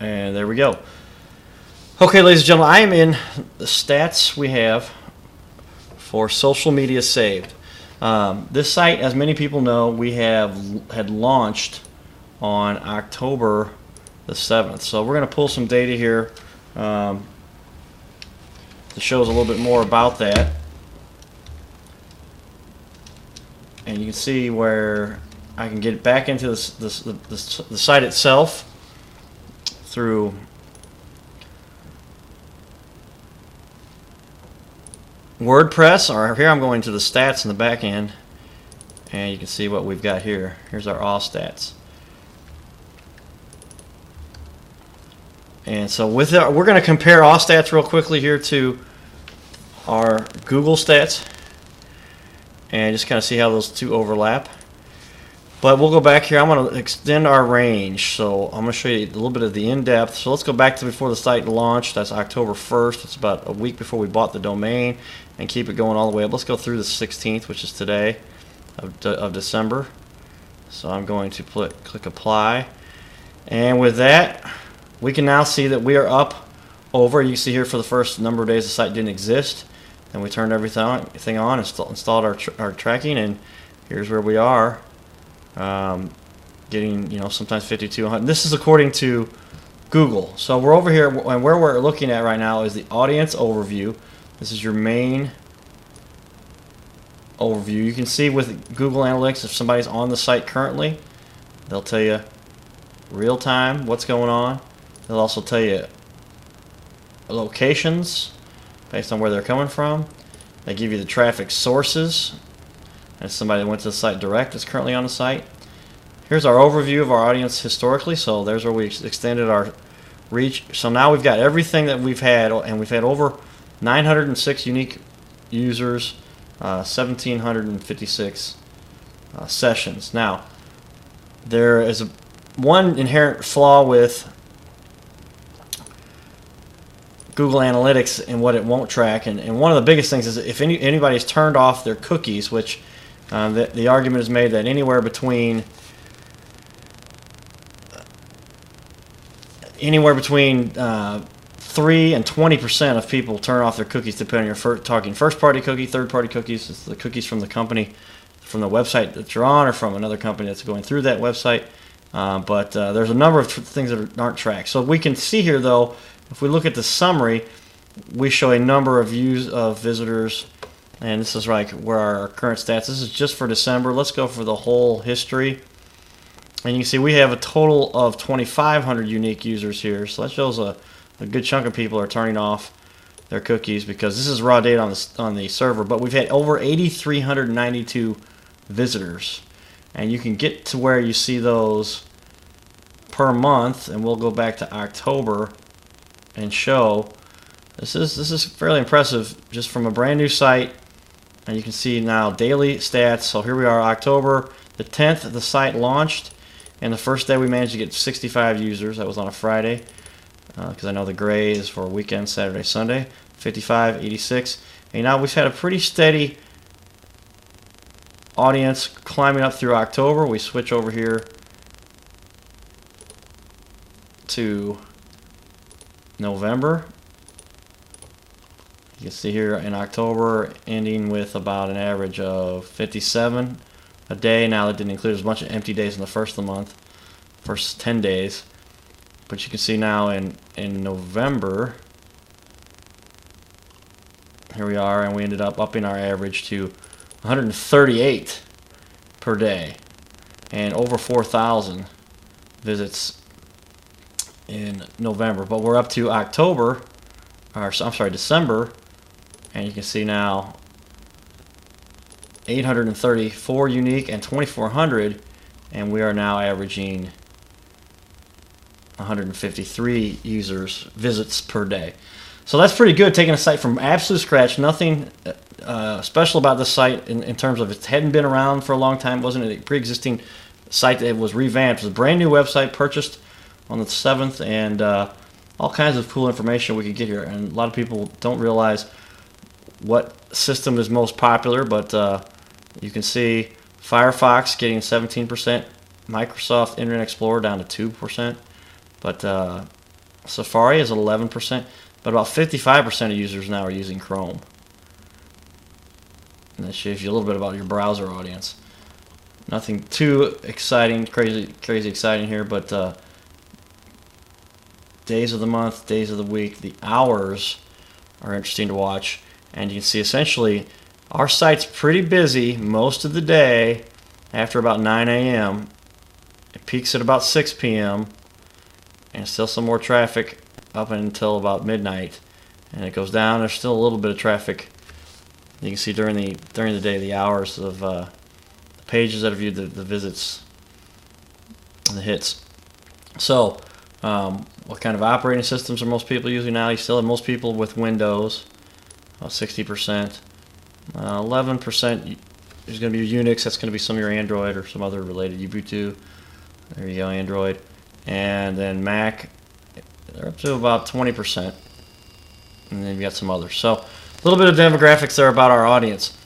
And there we go. Okay, ladies and gentlemen, I am in the stats we have for social media saved. This site, as many people know, we had launched on October the 7th. So we're going to pull some data here that shows a little bit more about that. And you can see where I can get back into the site itself through WordPress, or here I'm going to the stats in the back end, and you can see what we've got here. Here's our all stats. And so with that, we're going to compare all stats real quickly here to our Google stats and just kind of see how those two overlap. But we'll go back here. I'm going to extend our range. So I'm going to show you a little bit of the in-depth. So let's go back to before the site launched. That's October 1st. It's about a week before we bought the domain, and keep it going all the way up. Let's go through the 16th, which is today of December. So I'm going to click apply. And with that, we can now see that we are up over. You can see here for the first number of days the site didn't exist. Then we turned everything on, installed our tracking, and here's where we are. Getting, sometimes 5,200. This is according to Google. So we're over here, and where we're looking at right now is the audience overview. This is your main overview. You can see with Google Analytics if somebody's on the site currently, they'll tell you real time what's going on. They'll also tell you locations based on where they're coming from. They give you the traffic sources. And somebody that went to the site direct is currently on the site. Here's our overview of our audience historically. So there's where we extended our reach. So now we've got everything that we've had, and we've had over 906 unique users, 1,756 sessions. Now, there is one inherent flaw with Google Analytics and what it won't track, and one of the biggest things is if anybody's turned off their cookies, which the argument is made that anywhere between 3 and 20% of people turn off their cookies, depending on you're talking first-party cookie, third-party cookies. It's the cookies from the company, from the website that you're on, or from another company that's going through that website. But there's a number of things that aren't tracked. So we can see here, though, if we look at the summary, we show a number of views of visitors, and this is like where our current stats. This is just for December. Let's go for the whole history, and you can see we have a total of 2,500 unique users here. So that shows a good chunk of people are turning off their cookies because this is raw data on the server. But we've had over 8,392 visitors, and you can get to where you see those per month, and we'll go back to October and show this is fairly impressive just from a brand new site. And you can see now daily stats. So here we are, October the 10th, the site launched, and the first day we managed to get 65 users. That was on a Friday, because I know the gray is for weekend, Saturday, Sunday. 55, 86, and now we've had a pretty steady audience climbing up through October. We switch over here to November. You can see here in October ending with about an average of 57 a day. Now that didn't include as much empty days in the first of the month, first 10 days. But you can see now in November, here we are, and we ended up upping our average to 138 per day and over 4,000 visits in November. But we're up to October, or I'm sorry, December, and you can see now 834 unique and 2,400, and we are now averaging 153 visits per day. So that's pretty good, taking a site from absolute scratch. Nothing special about this site in terms of it hadn't been around for a long time. It wasn't a pre-existing site that was revamped. It was a brand new website purchased on the 7th, and all kinds of cool information we could get here. And a lot of people don't realize what system is most popular, but you can see Firefox getting 17%, Microsoft Internet Explorer down to 2%, but Safari is 11%, but about 55% of users now are using Chrome. And that shows you a little bit about your browser audience. Nothing too exciting, crazy exciting here, but days of the month, days of the week, the hours are interesting to watch. And you can see essentially our site's pretty busy most of the day after about 9 a.m. It peaks at about 6 p.m. and still some more traffic up until about midnight. And it goes down. There's still a little bit of traffic. You can see during the day the hours of the pages that have viewed the visits and the hits. So what kind of operating systems are most people using now? You still have most people with Windows, about 60%. 11% is going to be Unix. That's going to be some of your Android or some other related Ubuntu. There you go, Android. And then Mac, they're up to about 20%. And then you've got some others. So a little bit of demographics there about our audience.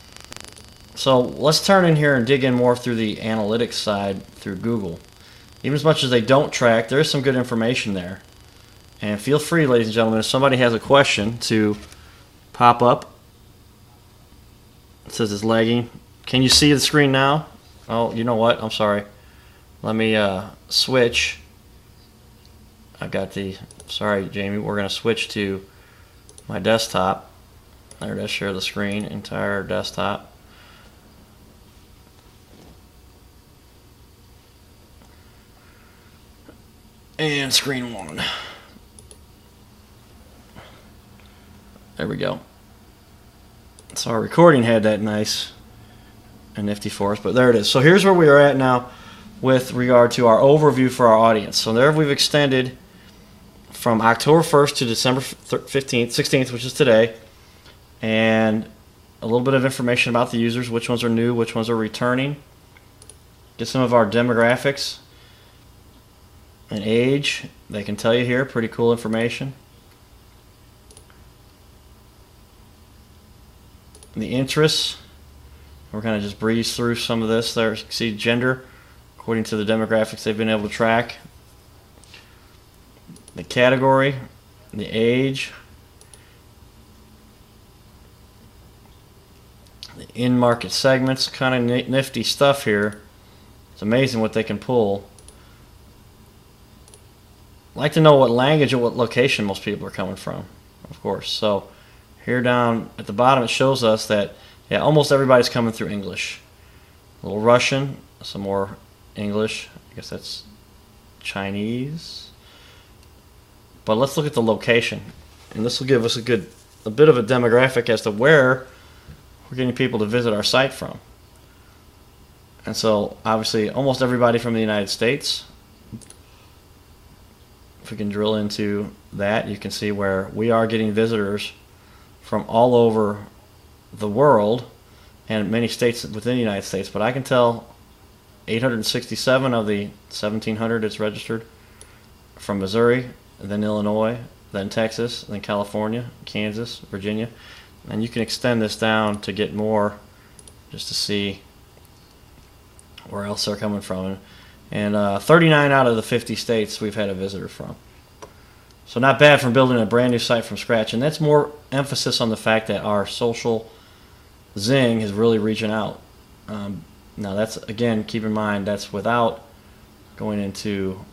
So let's turn in here and dig in more through the analytics side through Google. Even as much as they don't track, there is some good information there. And feel free, ladies and gentlemen, if somebody has a question, to pop up. It says it's lagging. Can you see the screen now? Oh, you know what? I'm sorry. Let me switch. I've got the... Sorry, Jamie. We're going to switch to my desktop. There it is. Share the screen. Entire desktop. And screen one. There we go. So our recording had that nice and nifty for us, but there it is. So here's where we are at now with regard to our overview for our audience. So there we've extended from October 1st to December 15th, 16th, which is today, and a little bit of information about the users, which ones are new, which ones are returning. Get some of our demographics and age. They can tell you here, pretty cool information. The interests, we're going to just breeze through some of this. There, you can see gender, according to the demographics they've been able to track. The category, the age, the in-market segments, kind of nifty stuff here. It's amazing what they can pull. I'd like to know what language or what location most people are coming from, of course. So here down at the bottom it shows us that, yeah, almost everybody's coming through English. A little Russian, some more English. I guess that's Chinese. But let's look at the location. And this will give us a bit of a demographic as to where we're getting people to visit our site from. And so obviously almost everybody from the United States. If we can drill into that, you can see where we are getting visitors from all over the world and many states within the United States. But I can tell 867 of the 1,700 it's registered from Missouri, then Illinois, then Texas, then California, Kansas, Virginia. And you can extend this down to get more, just to see where else they're coming from. And 39 out of the 50 states we've had a visitor from. So not bad from building a brand new site from scratch. And that's more emphasis on the fact that our social Zing is really reaching out. Now that's, again, keep in mind, that's without going into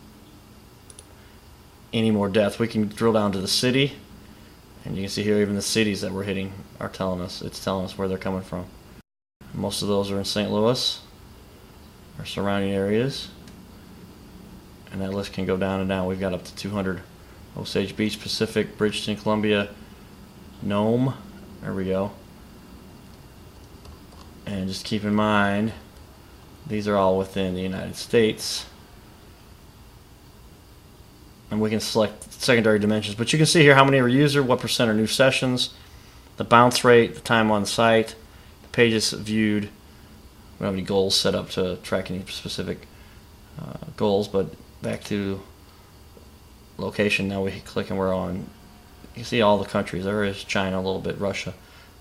any more depth. We can drill down to the city, and you can see here even the cities that we're hitting are telling us, it's telling us where they're coming from. Most of those are in St. Louis, or surrounding areas. And that list can go down and down. We've got up to 200. Osage Beach, Pacific, Bridgeton, Columbia, Nome. There we go. And just keep in mind, these are all within the United States. And we can select secondary dimensions. But you can see here how many are user, what percent are new sessions, the bounce rate, the time on site, the pages viewed. We don't have any goals set up to track any specific goals, but back to location. Now we click and we're on, you can see all the countries. There is China a little bit, Russia.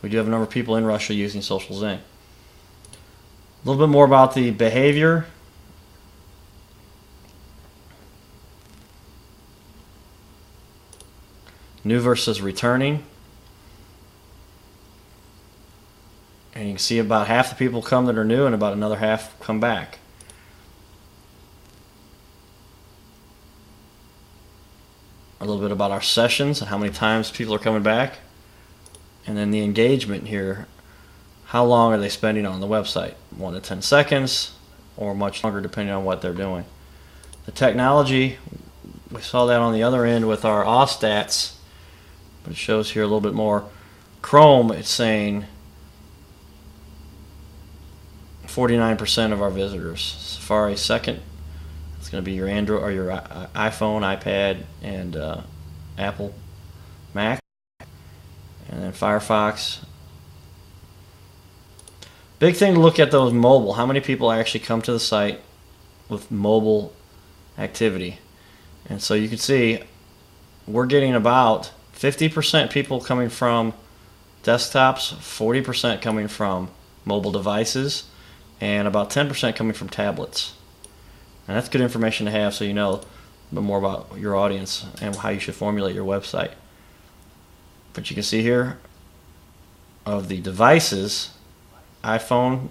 We do have a number of people in Russia using Social Zing. A little bit more about the behavior. new versus returning. And you can see about half the people come that are new and about another half come back. A little bit about our sessions and how many times people are coming back. And then the engagement here. How long are they spending on the website? 1 to 10 seconds or much longer depending on what they're doing. The technology, we saw that on the other end with our auth stats, but it shows here a little bit more. Chrome, it's saying 49% of our visitors. Safari second. It's going to be your Android or your iPhone, iPad, and Apple Mac. And then Firefox. Big thing to look at though is mobile. How many people actually come to the site with mobile activity? And so you can see we're getting about 50% people coming from desktops, 40% coming from mobile devices, and about 10% coming from tablets. And that's good information to have so you know a bit more about your audience and how you should formulate your website. But you can see here of the devices, iPhone,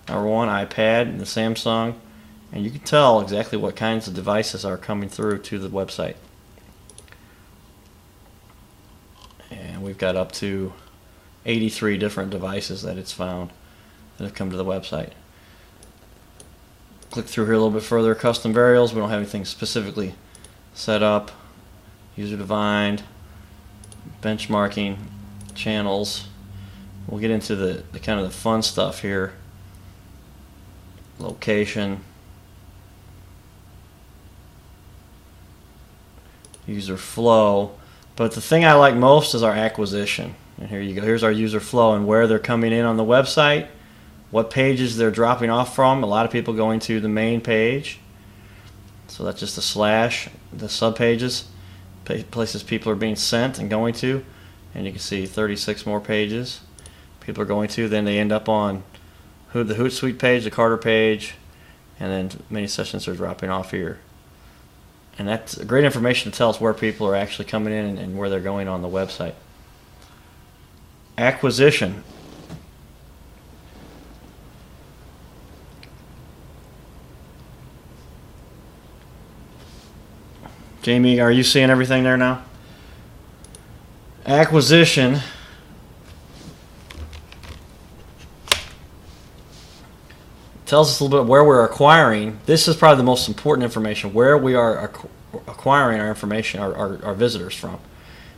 number one, iPad, and the Samsung, and you can tell exactly what kinds of devices are coming through to the website. And we've got up to 83 different devices that it's found that have come to the website. Click through here a little bit further. Custom variables, we don't have anything specifically set up. User defined, benchmarking, channels. We'll get into the kind of the fun stuff here. Location, user flow. But the thing I like most is our acquisition. And here you go. Here's our user flow and where they're coming in on the website, what pages they're dropping off from. A lot of people going to the main page. So that's just a slash, the subpages, places people are being sent and going to. And you can see 36 more pages people are going to. Then they end up on the Hootsuite page, the Carter page, and then many sessions are dropping off here. And that's great information to tell us where people are actually coming in and where they're going on the website. Acquisition. Jamie, are you seeing everything there now? Acquisition tells us a little bit where we're acquiring. This is probably the most important information, where we are acquiring our information, our visitors from.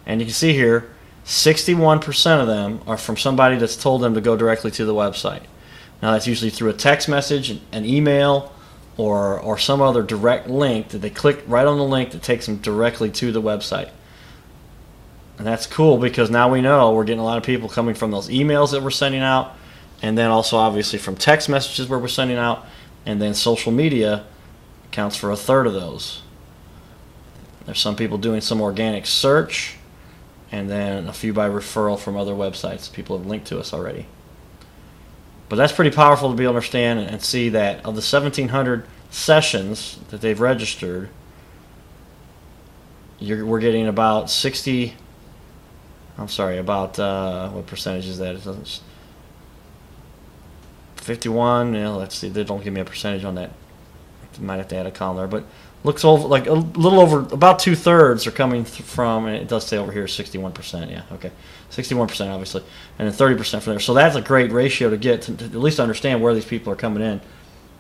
And you can see here, 61% of them are from somebody that's told them to go directly to the website. Now that's usually through a text message, an email, or some other direct link that they click right on the link that takes them directly to the website. And that's cool because now we know we're getting a lot of people coming from those emails that we're sending out, and then also obviously from text messages where we're sending out, and then social media accounts for a third of those. There's some people doing some organic search, and then a few by referral from other websites. People have linked to us already. But that's pretty powerful to be able to understand and see that of the 1,700 sessions that they've registered, we're getting about 60, what percentage is that? 51, let's see, they don't give me a percentage on that. Might have to add a column there, but looks over like a little over, about 2/3 are coming from, and it does say over here 61%. Yeah, okay, 61% obviously, and then 30% from there. So that's a great ratio to get to at least understand where these people are coming in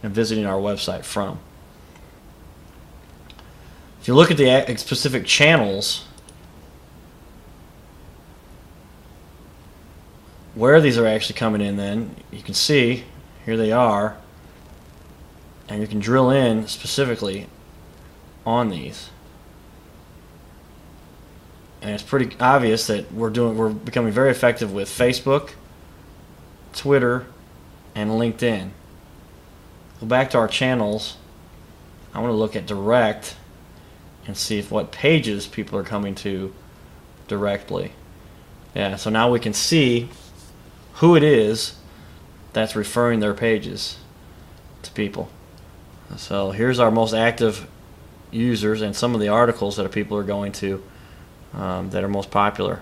and visiting our website from. If you look at the specific channels, where these are actually coming in, then you can see here they are, and you can drill in specifically on these, and it's pretty obvious that we're becoming very effective with Facebook, Twitter, and LinkedIn. Go back to our channels. I want to look at direct and see what pages people are coming to directly. Yeah, so now we can see who it is that's referring their pages to people. So here's our most active users and some of the articles that people are going to that are most popular.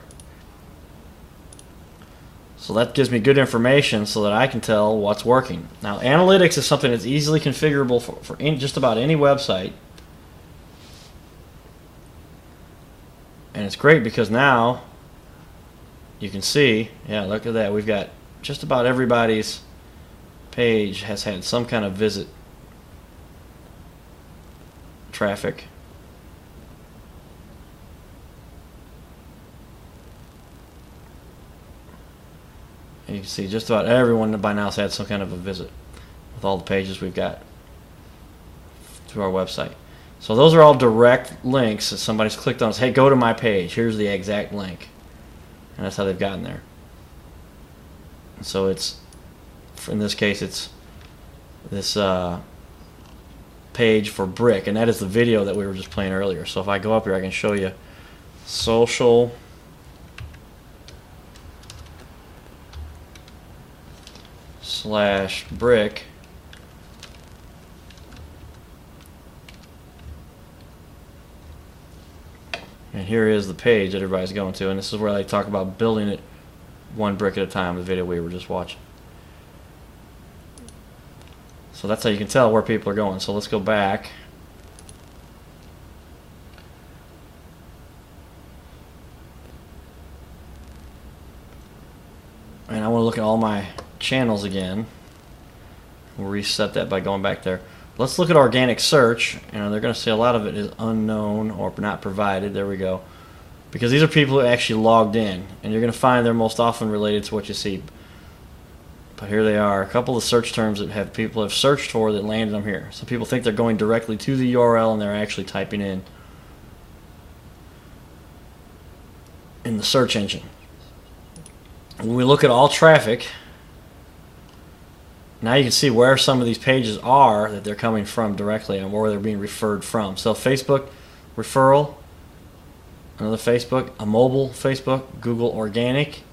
So that gives me good information so that I can tell what's working. Now, analytics is something that's easily configurable for just about any website. And it's great because now you can see, yeah, look at that. We've got just about everybody's page has had some kind of visit traffic. And you can see just about everyone by now has had some kind of a visit with all the pages we've got to our website. So those are all direct links that somebody's clicked on. Hey, go to my page. Here's the exact link. And that's how they've gotten there. And so it's, in this case, it's this page for Brick. And that is the video that we were just playing earlier. So if I go up here, I can show you social / Brick. And here is the page that everybody's going to, and this is where they talk about building it one brick at a time, the video we were just watching. So that's how you can tell where people are going. So let's go back. And I want to look at all my channels again. We'll reset that by going back there. Let's look at organic search. They're going to say a lot of it is unknown or not provided. There we go. Because these are people who actually logged in, and you're going to find they're most often related to what you see. But here they are, a couple of search terms that people have searched for that landed them here. Some people think they're going directly to the URL, and they're actually typing in the search engine. When we look at all traffic, now you can see where some of these pages are that they're coming from directly and where they're being referred from. So Facebook referral, another Facebook, a mobile Facebook, Google organic,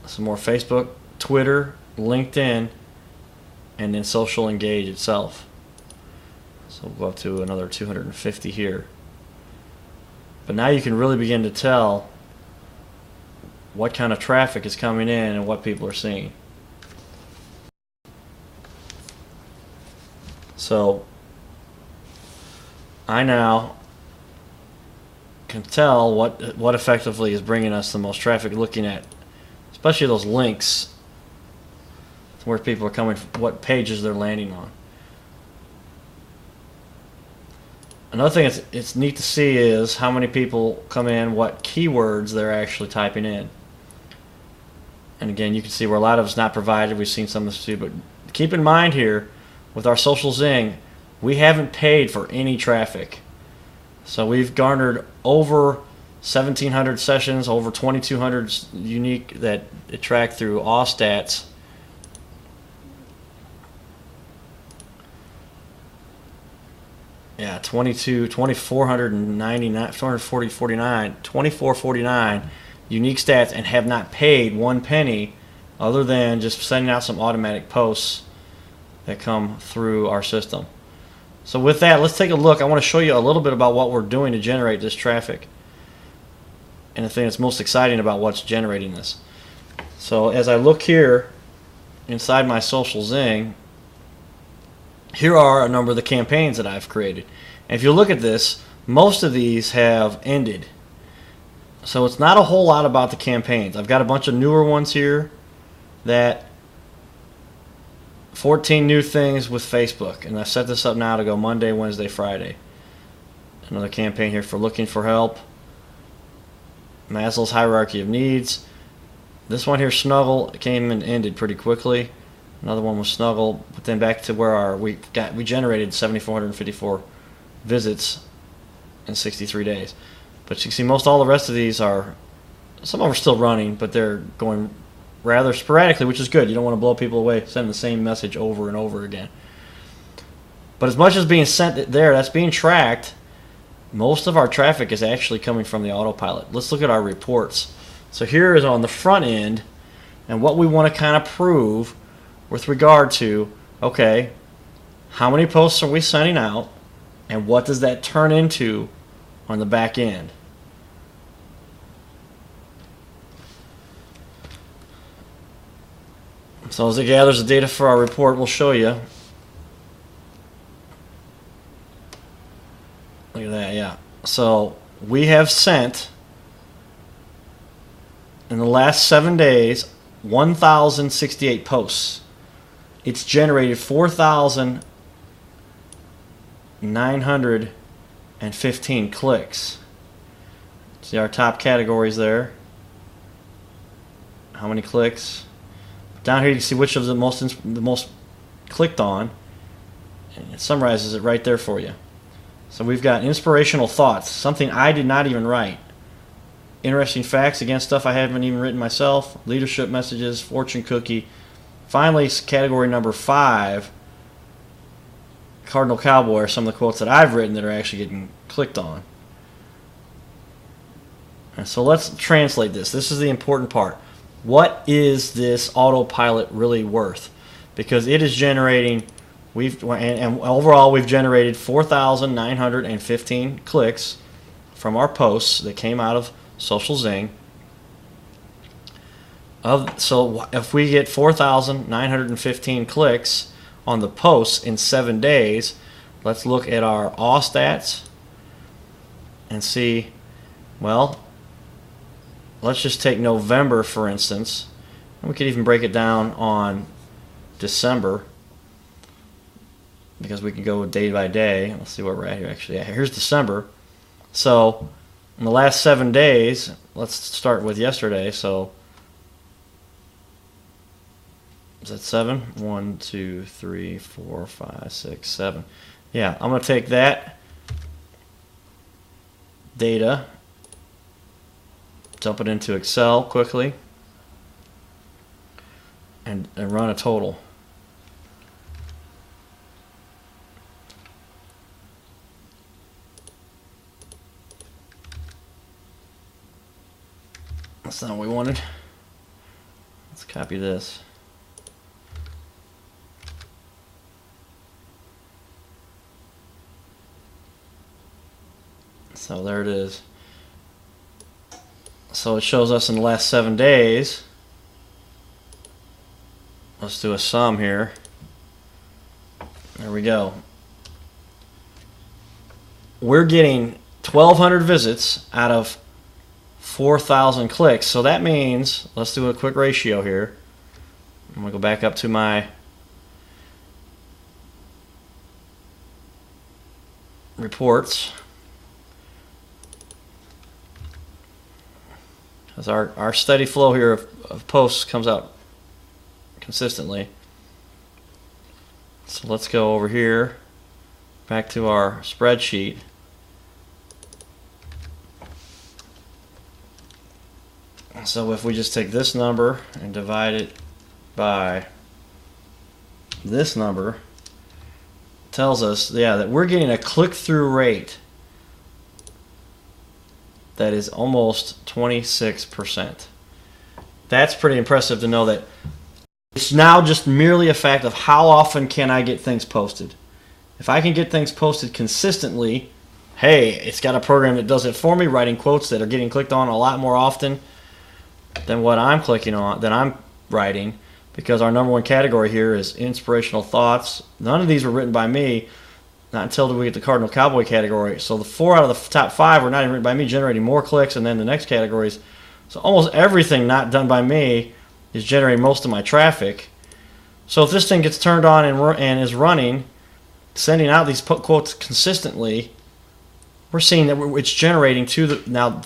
some more Facebook, Twitter, LinkedIn, and then social engage itself. So we'll go up to another 250 here. But now you can really begin to tell what kind of traffic is coming in and what people are seeing. So I now can tell what effectively is bringing us the most traffic, looking at especially those links where people are coming, what pages they're landing on. Another thing it's neat to see is how many people come in, what keywords they're actually typing in. And again, you can see where a lot of it's not provided. We've seen some of this too, but keep in mind here, with our social Zing, we haven't paid for any traffic. So we've garnered over 1,700 sessions, over 2,200 unique that it tracked through Stats. Yeah, 2,449 unique stats, and have not paid one penny other than just sending out some automatic posts that come through our system. So with that, let's take a look. I want to show you a little bit about what we're doing to generate this traffic, and the thing that's most exciting about what's generating this. So as I look here inside my social Zing, here are a number of the campaigns that I've created. And if you look at this, most of these have ended. So it's not a whole lot about the campaigns. I've got a bunch of newer ones here that 14 new things with Facebook, and I've set this up now to go Monday, Wednesday, Friday. Another campaign here for looking for help. Maslow's hierarchy of needs. This one here, Snuggle, came and ended pretty quickly. Another one was Snuggle, but then back to where we generated 7,454 visits in 63 days. But you can see most all the rest of these are, some of them are still running, but they're going rather sporadically, which is good. You don't want to blow people away sending the same message over and over again. But as much as being sent there, that's being tracked, most of our traffic is actually coming from the autopilot. Let's look at our reports. So here is on the front end, and what we want to kind of prove with regard to, okay, how many posts are we sending out, and what does that turn into on the back end? So as it gathers the data for our report, we'll show you. Look at that, yeah. So we have sent, in the last 7 days, 1,068 posts. It's generated 4,915 clicks. See our top categories there. How many clicks? Down here you can see which of the most clicked on, and it summarizes it right there for you. So we've got inspirational thoughts, something I did not even write. Interesting facts, again, stuff I haven't even written myself. Leadership messages, fortune cookie. Finally, category number 5, Cardinal Cowboy, are some of the quotes that I've written that are actually getting clicked on. And so let's translate this. This is the important part. What is this autopilot really worth? Because it is generating, and overall we've generated 4,915 clicks from our posts that came out of Social Zing. So if we get 4,915 clicks on the posts in 7 days, let's look at our awe stats and see, well, let's just take November, for instance, and we could even break it down on December, because we can go day by day. Let's see where we're at here. Actually, yeah, here's December. So in the last 7 days, let's start with yesterday. So is that 7? 1, 2, 3, 4, 5, 6, 7. Yeah, I'm going to take that data, dump it into Excel quickly, and run a total. That's not what we wanted. Let's copy this. So there it is. So it shows us in the last 7 days. Let's do a sum here. There we go. We're getting 1,200 visits out of 4,000 clicks. So that means, let's do a quick ratio here. I'm going to go back up to my reports. As our steady flow here of posts comes out consistently. So let's go over here, back to our spreadsheet. So if we just take this number and divide it by this number, it tells us, yeah, that we're getting a click-through rate that is almost 26%. That's pretty impressive to know that it's now just merely a fact of how often can I get things posted. If I can get things posted consistently, hey, it's got a program that does it for me, writing quotes that are getting clicked on a lot more often than what I'm clicking on, than I'm writing, because our number 1 category here is inspirational thoughts. None of these were written by me. Not until we get the Cardinal Cowboy category. So the 4 out of the top 5 were not even written by me, generating more clicks, and then the next categories. So almost everything not done by me is generating most of my traffic. So if this thing gets turned on and is running, sending out these quotes consistently, we're seeing that it's generating to the, now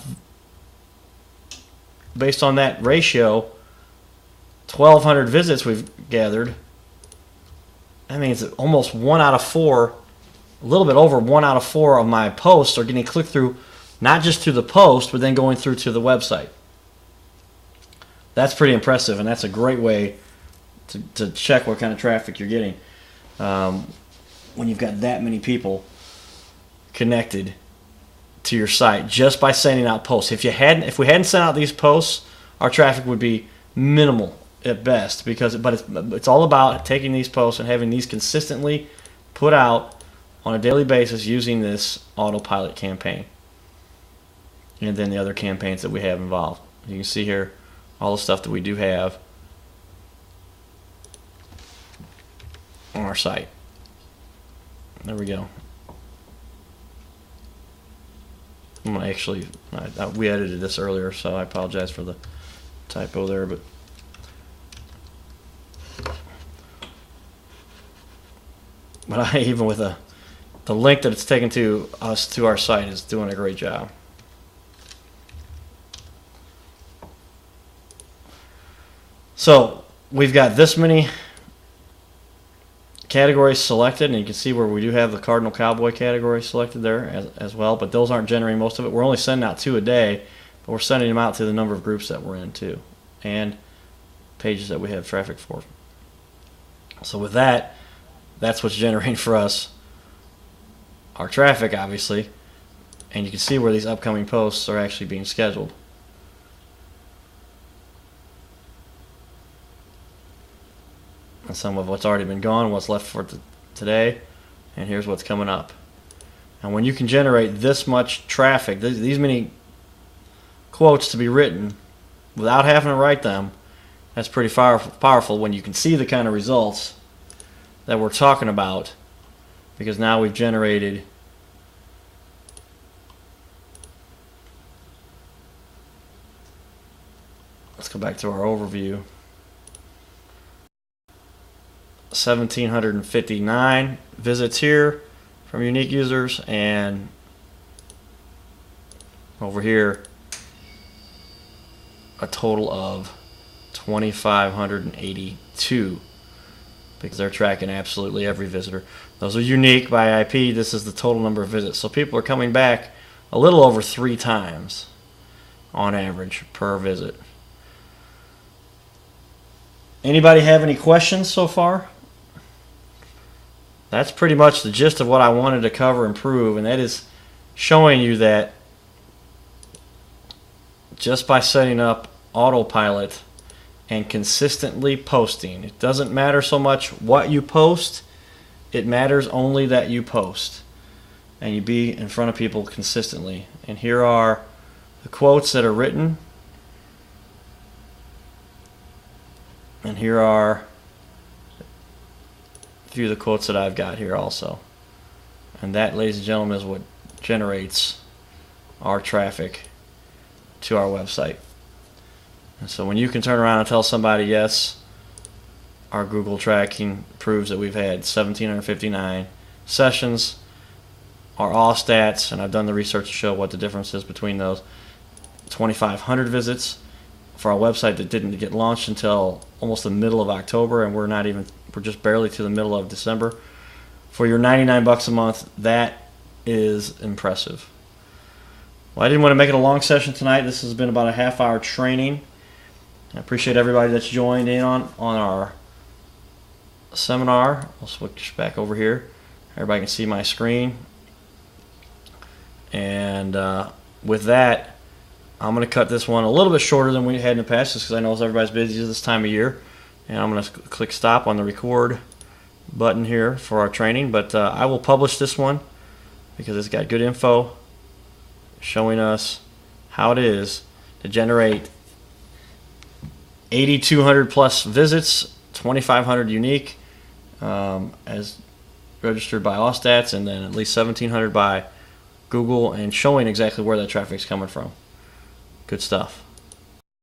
based on that ratio, 1,200 visits we've gathered. That means that almost 1 out of 4, a little bit over 1 out of 4 of my posts are getting clicked through, not just to the post, but then going through to the website. That's pretty impressive, and that's a great way to check what kind of traffic you're getting when you've got that many people connected to your site just by sending out posts. If we hadn't sent out these posts, our traffic would be minimal at best, but it's all about taking these posts and having these consistently put out on a daily basis using this autopilot campaign, and then the other campaigns that we have involved. You can see here all the stuff that we do have on our site. There we go. I'm gonna actually, we edited this earlier, so I apologize for the typo there, but even with the link that it's taken to us to our site is doing a great job. So we've got this many categories selected, and you can see where we do have the Cardinal Cowboy category selected there as well, but those aren't generating most of it. We're only sending out 2 a day, but we're sending them out to the number of groups that we're in too, and pages that we have traffic for. So with that, that's what's generating for us our traffic, obviously, and you can see where these upcoming posts are actually being scheduled. And some of what's already been gone, what's left for today, and here's what's coming up. And when you can generate this much traffic, these many quotes to be written without having to write them, that's pretty powerful when you can see the kind of results that we're talking about, because now we've generated let's go back to our overview. 1,759 visits here from unique users, and over here a total of 2,582, because they're tracking absolutely every visitor. Those are unique by IP. This is the total number of visits. So people are coming back a little over 3 times on average per visit. Anybody have any questions so far? That's pretty much the gist of what I wanted to cover and prove, and that is showing you that just by setting up autopilot and consistently posting, it doesn't matter so much what you post, it matters only that you post and you be in front of people consistently. And here are the quotes that are written, and here are a few of the quotes that I've got here also. And that, ladies and gentlemen, is what generates our traffic to our website. And so when you can turn around and tell somebody, yes, our Google tracking proves that we've had 1,759 sessions, our all stats, and I've done the research to show what the difference is between those, 2,500 visits for our website that didn't get launched until almost the middle of October, and we're just barely to the middle of December. For your $99 a month, that is impressive. Well, I didn't want to make it a long session tonight. This has been about a half-hour training. I appreciate everybody that's joined in on our seminar. I'll switch back over here. Everybody can see my screen. And with that, I'm going to cut this one a little bit shorter than we had in the past, just because I know everybody's busy this time of year. And I'm going to click stop on the record button here for our training. But I will publish this one because it's got good info showing us how it is to generate 8,200 plus visits, 2,500 unique as registered by Allstats, and then at least 1,700 by Google, and showing exactly where that traffic is coming from. Good stuff.